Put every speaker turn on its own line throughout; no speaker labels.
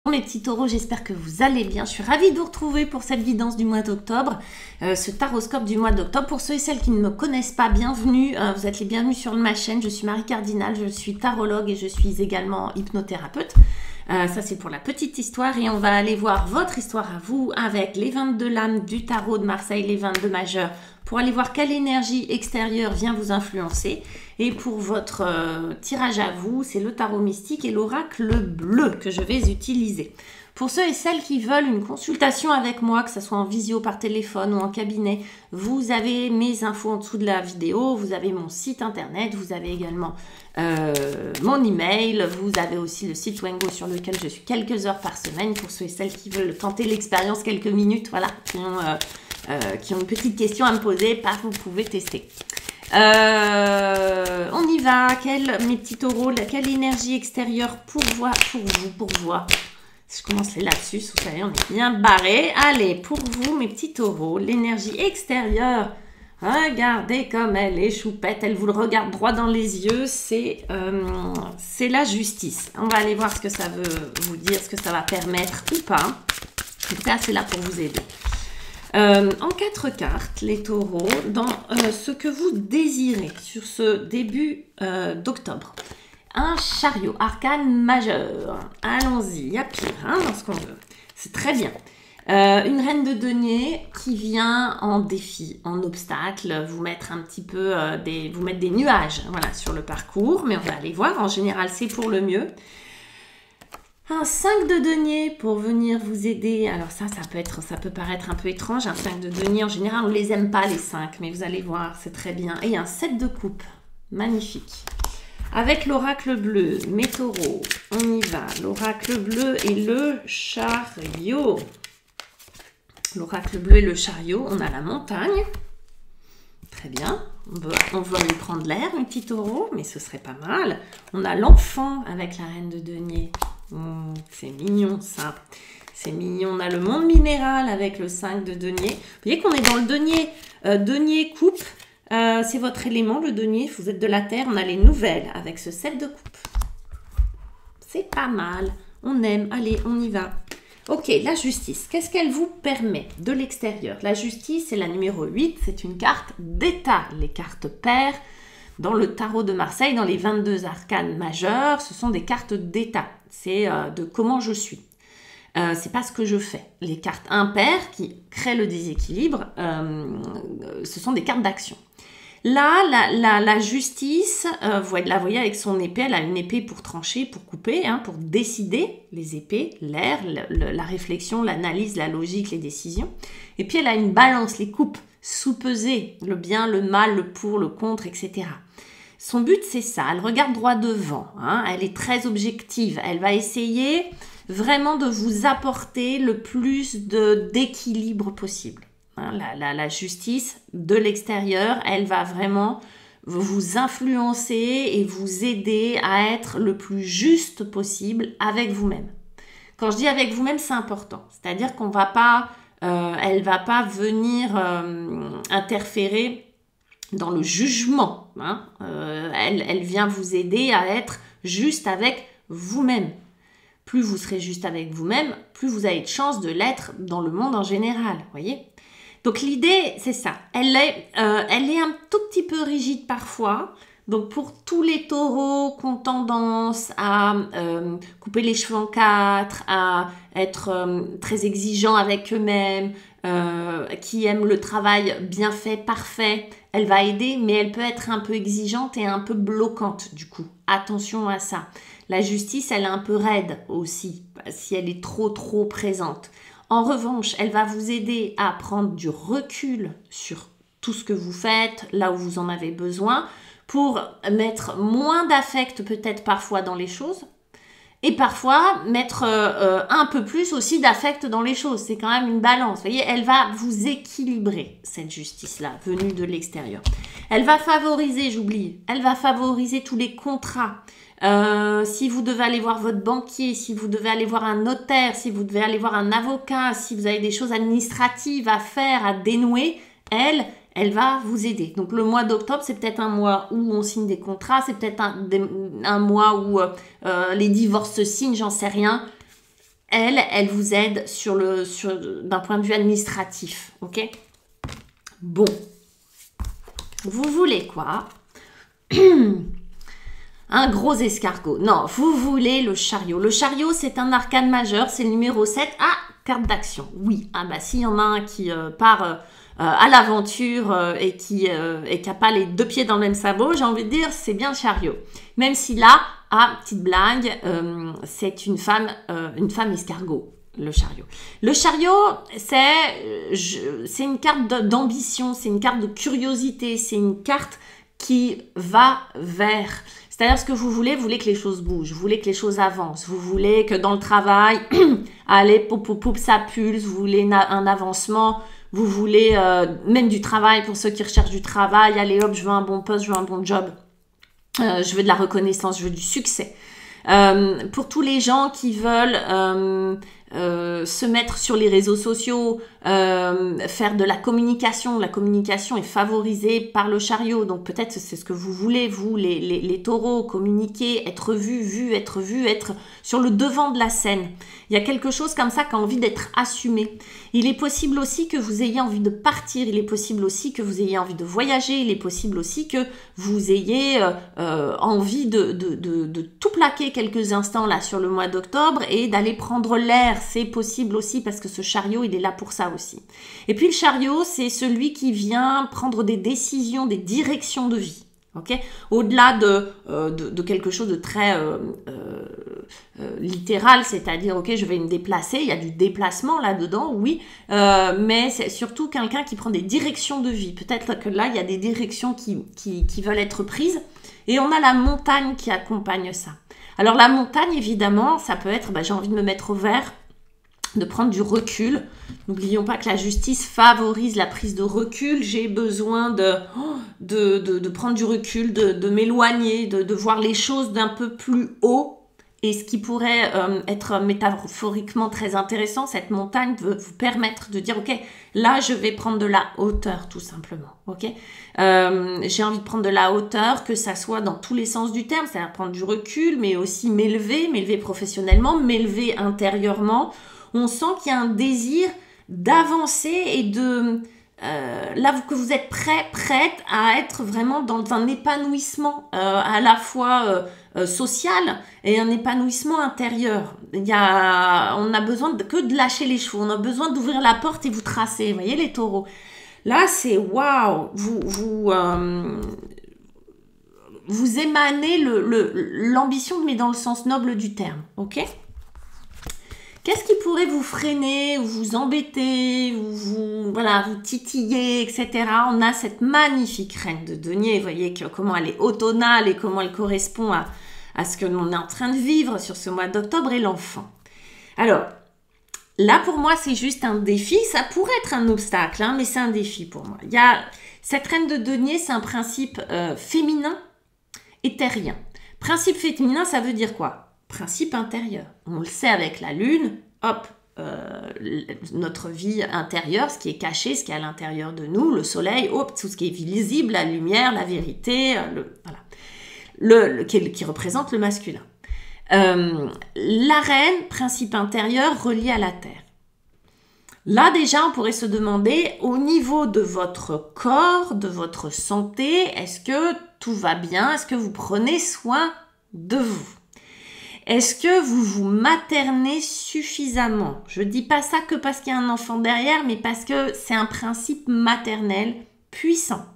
Mes petits taureaux, j'espère que vous allez bien. Je suis ravie de vous retrouver pour cette guidance du mois d'octobre, ce taroscope du mois d'octobre. Pour ceux et celles qui ne me connaissent pas, bienvenue. Vous êtes les bienvenus sur ma chaîne. Je suis Marie Cardinal, je suis tarologue et je suis également hypnothérapeute. Ça, c'est pour la petite histoire et on va aller voir votre histoire à vous avec les 22 lames du tarot de Marseille, les 22 majeurs, pour aller voir quelle énergie extérieure vient vous influencer. Et pour votre tirage à vous, c'est le tarot mystique et l'oracle bleu que je vais utiliser. Pour ceux et celles qui veulent une consultation avec moi, que ce soit en visio, par téléphone ou en cabinet, vous avez mes infos en dessous de la vidéo, vous avez mon site internet, vous avez également mon email, vous avez aussi le site Wengo sur lequel je suis quelques heures par semaine pour ceux et celles qui veulent tenter l'expérience quelques minutes, voilà, qui ont une petite question à me poser, paf, vous pouvez tester. On y va. Mes petits taureaux, quelle énergie extérieure pour vous. Si je commence les lapsus, vous savez, on est bien barré. Allez, pour vous, mes petits taureaux, l'énergie extérieure. Regardez comme elle est choupette. Elle vous le regarde droit dans les yeux. C'est la justice. On va aller voir ce que ça veut vous dire, ce que ça va permettre ou pas. En tout cas, c'est là pour vous aider. En 4 cartes, les taureaux, dans ce que vous désirez sur ce début d'octobre. Un chariot, arcane majeur. Allons-y, il y a pire dans ce qu'on veut. C'est très bien. Une reine de denier qui vient en défi, en obstacle, vous mettre un petit peu vous mettre des nuages, voilà, sur le parcours. Mais on va aller voir. En général, c'est pour le mieux. Un 5 de denier pour venir vous aider. Alors ça peut paraître un peu étrange. Un 5 de denier, en général, on ne les aime pas les 5. Mais vous allez voir, c'est très bien. Et un 7 de coupe. Magnifique. Avec l'oracle bleu, mes taureaux, on y va. L'oracle bleu et le chariot. L'oracle bleu et le chariot, on a la montagne. Très bien. On veut aller prendre l'air, mes petits taureaux, mais ce serait pas mal. On a l'enfant avec la reine de denier. C'est mignon ça, c'est mignon. On a le monde minéral avec le 5 de denier. Vous voyez qu'on est dans le denier, denier coupe, c'est votre élément, le denier, vous êtes de la terre. On a les nouvelles avec ce 7 de coupe. C'est pas mal, on aime, allez, on y va. Ok, la justice, qu'est-ce qu'elle vous permet de l'extérieur? La justice, c'est la numéro 8, c'est une carte d'état, les cartes paires. Dans le tarot de Marseille, dans les 22 arcanes majeurs, ce sont des cartes d'état. C'est de comment je suis. C'est pas ce que je fais. Les cartes impaires qui créent le déséquilibre, ce sont des cartes d'action. Là, la justice, vous la voyez avec son épée, elle a une épée pour trancher, pour couper, pour décider, les épées, l'air, la réflexion, l'analyse, la logique, les décisions. Et puis elle a une balance, les coupes, sous-peser, le bien, le mal, le pour, le contre, etc. Son but, c'est ça, elle regarde droit devant, elle est très objective, elle va essayer vraiment de vous apporter le plus d'équilibre possible. La justice de l'extérieur, elle va vraiment vous influencer et vous aider à être le plus juste possible avec vous-même. Quand je dis avec vous-même, c'est important, c'est-à-dire qu'on va pas, elle va pas venir interférer dans le jugement, elle vient vous aider à être juste avec vous-même. Plus vous serez juste avec vous-même, plus vous avez de chance de l'être dans le monde en général, voyez. Donc l'idée, c'est ça. Elle est un tout petit peu rigide parfois. Donc pour tous les taureaux qui ont tendance à couper les cheveux en 4, à être très exigeants avec eux-mêmes, qui aiment le travail bien fait, parfait, elle va aider, mais elle peut être un peu exigeante et un peu bloquante du coup. Attention à ça. La justice, elle est un peu raide aussi, si elle est trop présente. En revanche, elle va vous aider à prendre du recul sur tout ce que vous faites, là où vous en avez besoin, pour mettre moins d'affect peut-être parfois dans les choses, et parfois mettre un peu plus aussi d'affect dans les choses. C'est quand même une balance. Vous voyez, elle va vous équilibrer, cette justice-là, venue de l'extérieur. Elle va favoriser, j'oublie, elle va favoriser tous les contrats. Si vous devez aller voir votre banquier, si vous devez aller voir un notaire, si vous devez aller voir un avocat, si vous avez des choses administratives à faire, à dénouer, elle va vous aider. Donc le mois d'octobre, c'est peut-être un mois où on signe des contrats, c'est peut-être un mois où les divorces se signent, j'en sais rien. elle vous aide d'un point de vue administratif, ok? Bon, vous voulez quoi? Un gros escargot. Non, vous voulez le chariot. Le chariot, c'est un arcane majeur, c'est le numéro 7. Ah, carte d'action. Oui, ah bah s'il y en a un qui part à l'aventure et qui n'a pas les deux pieds dans le même sabot, j'ai envie de dire, c'est bien le chariot. Même si là, petite blague, c'est une femme escargot. Le chariot. Le chariot, c'est une carte d'ambition, c'est une carte de curiosité, c'est une carte qui va vers. C'est-à-dire ce que vous voulez que les choses bougent, vous voulez que les choses avancent, vous voulez que dans le travail, allez, poup, ça pulse, vous voulez un avancement, vous voulez même du travail pour ceux qui recherchent du travail, allez hop, je veux un bon poste, je veux un bon job, je veux de la reconnaissance, je veux du succès. Pour tous les gens qui veulent se mettre sur les réseaux sociaux, faire de la communication est favorisée par le chariot, donc peut-être c'est ce que vous voulez, vous les taureaux, communiquer, être vu, être sur le devant de la scène. Il y a quelque chose comme ça qui a envie d'être assumé. Il est possible aussi que vous ayez envie de partir, il est possible aussi que vous ayez envie de voyager, il est possible aussi que vous ayez envie de tout plaquer quelques instants là sur le mois d'octobre et d'aller prendre l'air. C'est possible aussi parce que ce chariot, il est là pour ça aussi. Et puis le chariot, c'est celui qui vient prendre des décisions, des directions de vie. Okay, au-delà de quelque chose de très littéral, c'est-à-dire, ok, je vais me déplacer, il y a du déplacement là-dedans, oui, mais c'est surtout quelqu'un qui prend des directions de vie. Peut-être que là, il y a des directions qui veulent être prises, et on a la montagne qui accompagne ça. Alors la montagne, évidemment, ça peut être, j'ai envie de me mettre au vert, de prendre du recul. N'oublions pas que la justice favorise la prise de recul. J'ai besoin de prendre du recul, de m'éloigner, de voir les choses d'un peu plus haut. Et ce qui pourrait être métaphoriquement très intéressant, cette montagne veut vous permettre de dire, ok, là je vais prendre de la hauteur tout simplement. Ok, j'ai envie de prendre de la hauteur, que ça soit dans tous les sens du terme, c'est-à-dire prendre du recul, mais aussi m'élever professionnellement, m'élever intérieurement. On sent qu'il y a un désir d'avancer et là que vous êtes prête à être vraiment dans un épanouissement à la fois social et un épanouissement intérieur. On a besoin que de lâcher les chevaux, on a besoin d'ouvrir la porte et vous tracer. Vous voyez les taureaux. Là, c'est waouh, vous émanez l'ambition, mais dans le sens noble du terme, ok ? Qu'est-ce qui pourrait vous freiner, vous embêter, vous titiller, etc. On a cette magnifique reine de denier. Vous voyez comment elle est automnale et comment elle correspond à ce que l'on est en train de vivre sur ce mois d'octobre et l'enfant. Alors, là pour moi, c'est juste un défi. Ça pourrait être un obstacle, mais c'est un défi pour moi. Cette reine de denier, c'est un principe féminin et terrien. Principe féminin, ça veut dire quoi ? Principe intérieur. On le sait avec la lune, hop, notre vie intérieure, ce qui est caché, ce qui est à l'intérieur de nous, le soleil, hop, tout ce qui est visible, la lumière, la vérité, qui représente le masculin. La reine, principe intérieur relié à la terre. Là déjà, on pourrait se demander, au niveau de votre corps, de votre santé, est-ce que tout va bien? Est-ce que vous prenez soin de vous? Est-ce que vous vous maternez suffisamment? Je ne dis pas ça que parce qu'il y a un enfant derrière, mais parce que c'est un principe maternel puissant.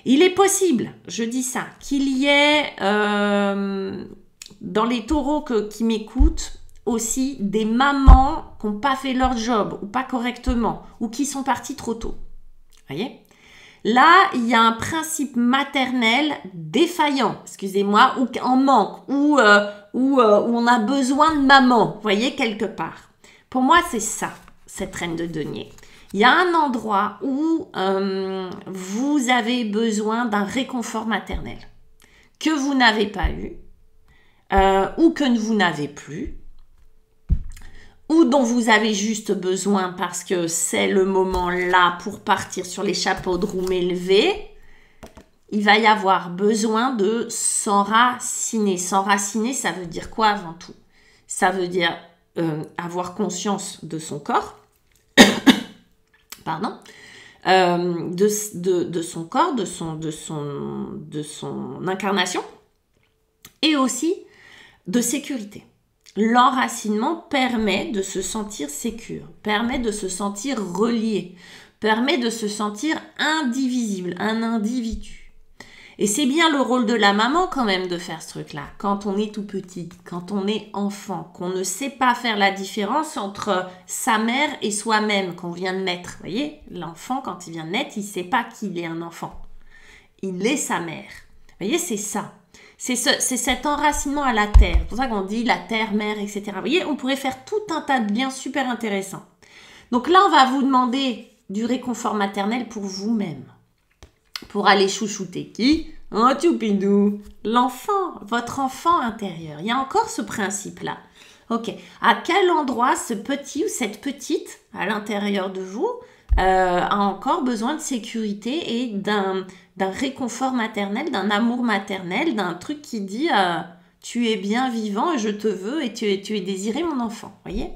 Il est possible, je dis ça, qu'il y ait dans les taureaux qui m'écoutent aussi des mamans qui n'ont pas fait leur job ou pas correctement ou qui sont parties trop tôt. Voyez ? Là, il y a un principe maternel défaillant, excusez-moi, ou en manque, où on a besoin de maman, vous voyez, quelque part. Pour moi, c'est ça, cette reine de denier. Il y a un endroit où vous avez besoin d'un réconfort maternel que vous n'avez pas eu, ou que vous n'avez plus, ou dont vous avez juste besoin parce que c'est le moment là pour partir sur les chapeaux de roue élevés, il va y avoir besoin de s'enraciner. S'enraciner, ça veut dire quoi avant tout? Ça veut dire avoir conscience de son corps, pardon, de son corps, de son incarnation, et aussi de sécurité. L'enracinement permet de se sentir sécure, permet de se sentir relié, permet de se sentir indivisible, un individu. Et c'est bien le rôle de la maman quand même de faire ce truc-là. Quand on est tout petit, quand on est enfant, qu'on ne sait pas faire la différence entre sa mère et soi-même, qu'on vient de naître. Vous voyez, l'enfant, quand il vient de naître, il ne sait pas qu'il est un enfant. Il est sa mère. Vous voyez, c'est ça. C'est cet enracinement à la terre. C'est pour ça qu'on dit la terre, mère, etc. Vous voyez, on pourrait faire tout un tas de liens super intéressants. Donc là, on va vous demander du réconfort maternel pour vous-même. Pour aller chouchouter qui? Oh, Tchoupidou, l'enfant, votre enfant intérieur. Il y a encore ce principe-là. Ok, à quel endroit ce petit ou cette petite à l'intérieur de vous a encore besoin de sécurité et d'un réconfort maternel, d'un amour maternel, d'un truc qui dit tu es bien vivant et je te veux et tu es désiré mon enfant, voyez?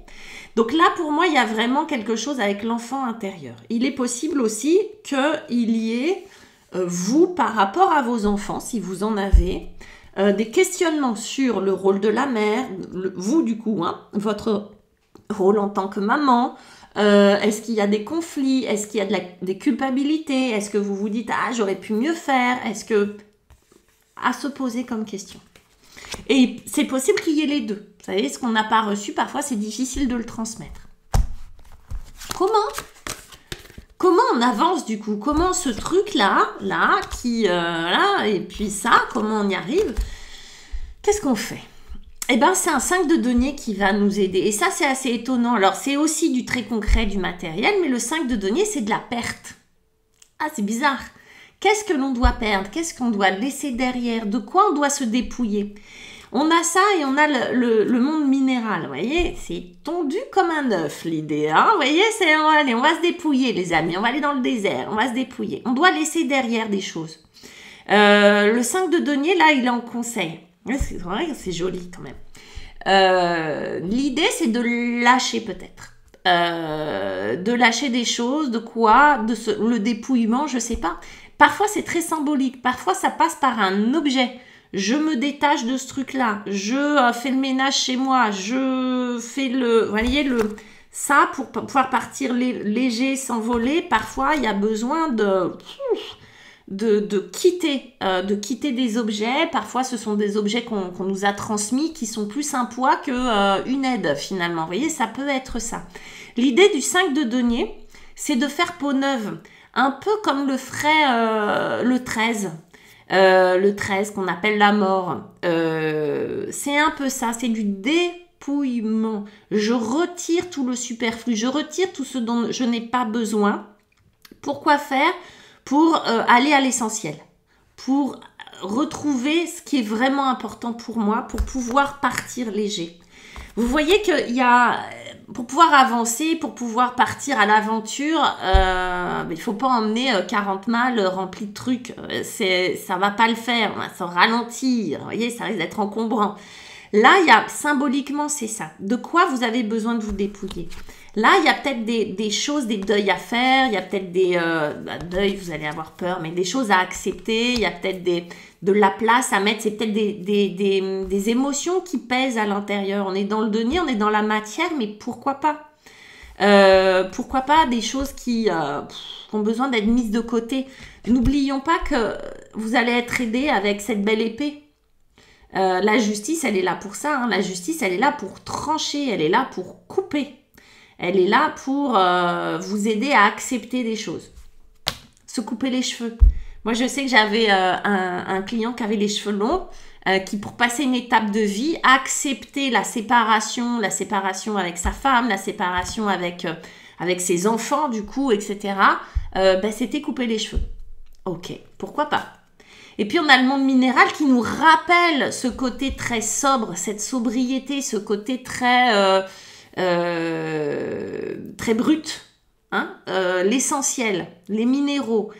Donc là, pour moi, il y a vraiment quelque chose avec l'enfant intérieur. Il est possible aussi qu'il y ait vous, par rapport à vos enfants, si vous en avez, des questionnements sur le rôle de la mère, vous du coup, hein, votre rôle en tant que maman, est-ce qu'il y a des conflits, est-ce qu'il y a des culpabilités, est-ce que vous vous dites « Ah, j'aurais pu mieux faire », est-ce que... à se poser comme question. Et c'est possible qu'il y ait les deux. Vous savez, ce qu'on n'a pas reçu, parfois, c'est difficile de le transmettre. Comment on avance du coup? Comment ce truc-là, là, et puis ça, comment on y arrive? Qu'est-ce qu'on fait? Eh bien, c'est un 5 de denier qui va nous aider. Et ça, c'est assez étonnant. Alors, c'est aussi du très concret, du matériel, mais le 5 de denier, c'est de la perte. Ah, c'est bizarre. Qu'est-ce que l'on doit perdre? Qu'est-ce qu'on doit laisser derrière? De quoi on doit se dépouiller? On a ça et on a le monde minéral, vous voyez, c'est tondu comme un œuf l'idée, hein, vous voyez, allez, on va se dépouiller les amis, on va aller dans le désert, on va se dépouiller. On doit laisser derrière des choses. Le 5 de denier, là, il est en conseil. C'est vrai que c'est joli quand même. L'idée, c'est de lâcher peut-être. De lâcher des choses, de quoi, le dépouillement, je sais pas. Parfois, c'est très symbolique, parfois, ça passe par un objet. Je me détache de ce truc-là, je fais le ménage chez moi, je fais vous voyez, ça pour pouvoir partir léger, s'envoler, parfois il y a besoin de quitter des objets, parfois ce sont des objets qu'on nous a transmis qui sont plus un poids qu'une aide finalement, vous voyez, ça peut être ça. L'idée du 5 de denier, c'est de faire peau neuve, un peu comme le ferait le 13. Le 13 qu'on appelle la mort, c'est un peu ça, c'est du dépouillement. Je retire tout le superflu, je retire tout ce dont je n'ai pas besoin. Pourquoi faire? Pour aller à l'essentiel, pour retrouver ce qui est vraiment important pour moi, pour pouvoir partir léger. Vous voyez qu'il y a... Pour pouvoir avancer, pour pouvoir partir à l'aventure, il ne faut pas emmener 40 malles remplis de trucs. Ça ne va pas le faire, on va s'en ralentir. Vous voyez, ça risque d'être encombrant. Là, symboliquement, c'est ça. De quoi vous avez besoin de vous dépouiller? Là, il y a peut-être des choses, des deuils à faire. Il y a peut-être des deuils, vous allez avoir peur, mais des choses à accepter. Il y a peut-être de la place à mettre. C'est peut-être des émotions qui pèsent à l'intérieur. On est dans le denier, on est dans la matière, mais pourquoi pas? Pourquoi pas des choses qui ont besoin d'être mises de côté? N'oublions pas que vous allez être aidé avec cette belle épée. La justice, elle est là pour ça. Hein. La justice, elle est là pour trancher. Elle est là pour couper. Elle est là pour vous aider à accepter des choses. Se couper les cheveux. Moi, je sais que j'avais un client qui avait les cheveux longs, qui, pour passer une étape de vie, acceptait la séparation avec sa femme, la séparation avec ses enfants, du coup, etc. C'était couper les cheveux. Ok, pourquoi pas? Et puis, on a le monde minéral qui nous rappelle ce côté très sobre, cette sobriété, ce côté très brut, hein, l'essentiel, les minéraux,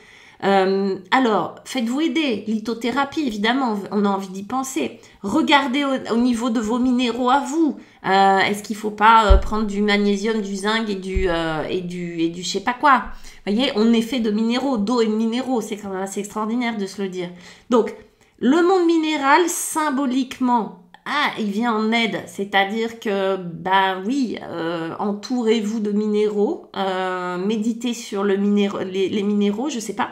Alors, faites-vous aider. Lithothérapie, évidemment, on a envie d'y penser. Regardez au niveau de vos minéraux à vous. Est-ce qu'il ne faut pas prendre du magnésium, du zinc et du je sais pas quoi. Vous voyez, on est fait de minéraux, d'eau et de minéraux. C'est quand même assez extraordinaire de se le dire. Donc, le monde minéral, symboliquement, il vient en aide. C'est-à-dire que, oui, entourez-vous de minéraux. Méditez sur les minéraux, je sais pas.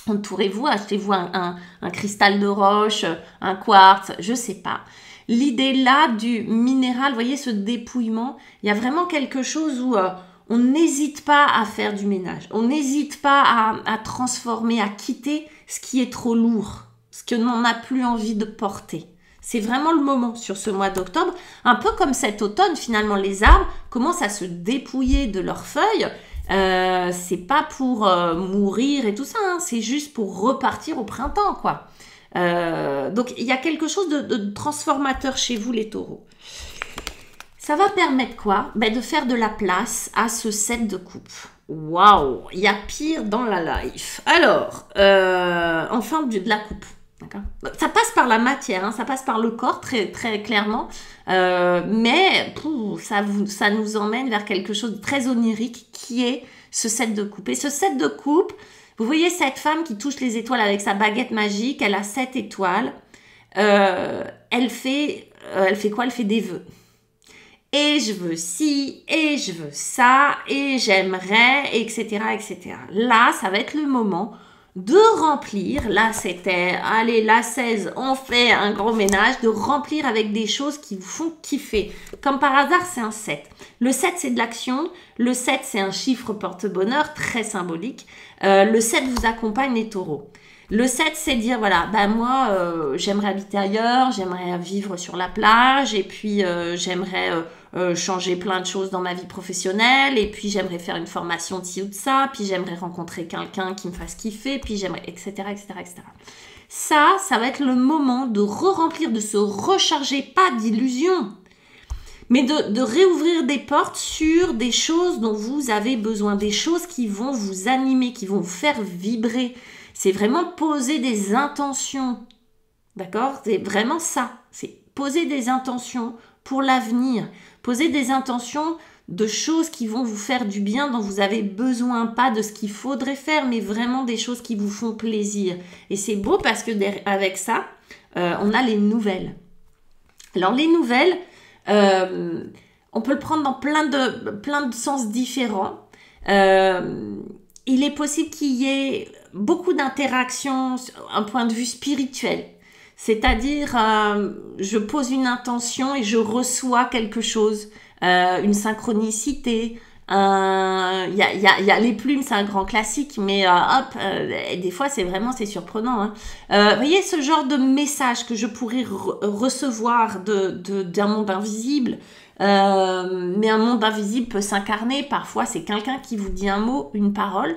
Entourez-vous, achetez-vous un cristal de roche, un quartz, je sais pas. L'idée là du minéral, vous voyez ce dépouillement, il y a vraiment quelque chose où on n'hésite pas à faire du ménage. On n'hésite pas à transformer, à quitter ce qui est trop lourd, ce que l'on n'a plus envie de porter. C'est vraiment le moment sur ce mois d'octobre, un peu comme cet automne, finalement, les arbres commencent à se dépouiller de leurs feuilles. C'est pas pour mourir et tout ça, hein, c'est juste pour repartir au printemps, quoi. Donc, il y a quelque chose de transformateur chez vous, les taureaux. Ça va permettre quoi? De faire de la place à ce 7 de coupe. Waouh, il y a pire dans la life. Alors, enfin de la coupe. Ça passe par la matière, hein, ça passe par le corps très, très clairement, mais ça nous emmène vers quelque chose de très onirique qui est ce 7 de coupe. Et ce 7 de coupe, vous voyez cette femme qui touche les étoiles avec sa baguette magique, elle a 7 étoiles, elle fait quoi? Elle fait des vœux. Et je veux ci, et je veux ça, et j'aimerais, etc., etc. Là, ça va être le moment de remplir, là c'était, allez, la 16, on fait un gros ménage, de remplir avec des choses qui vous font kiffer. Comme par hasard, c'est un 7. Le 7, c'est de l'action. Le 7, c'est un chiffre porte-bonheur très symbolique. Le 7 vous accompagne les taureaux. Le 7, c'est dire, voilà, moi, j'aimerais habiter ailleurs, j'aimerais vivre sur la plage, et puis j'aimerais changer plein de choses dans ma vie professionnelle, et puis j'aimerais faire une formation de ci ou de ça, puis j'aimerais rencontrer quelqu'un qui me fasse kiffer, puis j'aimerais, etc., etc., etc. Ça va être le moment de re-remplir, de se recharger, pas d'illusions, mais de réouvrir des portes sur des choses dont vous avez besoin, des choses qui vont vous animer, qui vont vous faire vibrer. C'est vraiment poser des intentions, d'accord? C'est vraiment ça, c'est poser des intentions pour l'avenir, poser des intentions de choses qui vont vous faire du bien, dont vous avez besoin, pas de ce qu'il faudrait faire, mais vraiment des choses qui vous font plaisir. Et c'est beau parce que avec ça, on a les nouvelles. Alors les nouvelles, on peut le prendre dans plein de sens différents. Il est possible qu'il y ait beaucoup d'interactions, un point de vue spirituel. C'est-à-dire, je pose une intention et je reçois quelque chose, une synchronicité. Il y a les plumes, c'est un grand classique, mais des fois c'est surprenant. Hein. Vous voyez ce genre de message que je pourrais recevoir d'un monde invisible. Mais un monde invisible peut s'incarner. Parfois, c'est quelqu'un qui vous dit un mot, une parole.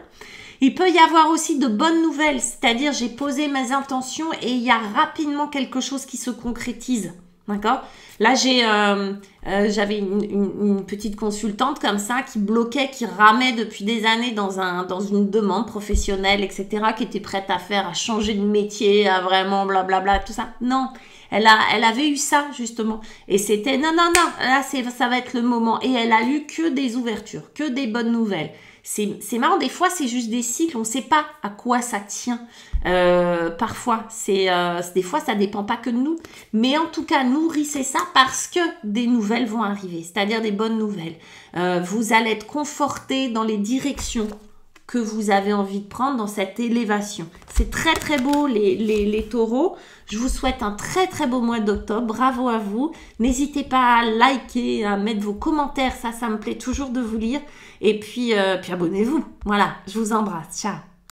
Il peut y avoir aussi de bonnes nouvelles, c'est-à-dire j'ai posé mes intentions et il y a rapidement quelque chose qui se concrétise. D'accord? Là, j'avais une petite consultante comme ça qui bloquait, qui ramait depuis des années dans une demande professionnelle, etc., qui était prête à changer de métier, à vraiment blablabla, tout ça. Non, elle avait eu ça, justement. Et c'était non, là, ça va être le moment. Et elle a eu que des ouvertures, que des bonnes nouvelles. C'est marrant, des fois, c'est juste des cycles, on ne sait pas à quoi ça tient. Parfois, des fois, ça ne dépend pas que de nous. Mais en tout cas, nourrissez ça parce que des nouvelles vont arriver, c'est-à-dire des bonnes nouvelles. Vous allez être conforté dans les directions que vous avez envie de prendre dans cette élévation. C'est très très beau les taureaux. Je vous souhaite un très très beau mois d'octobre. Bravo à vous. N'hésitez pas à liker, à mettre vos commentaires. Ça me plaît toujours de vous lire. Et puis abonnez-vous. Voilà, je vous embrasse. Ciao.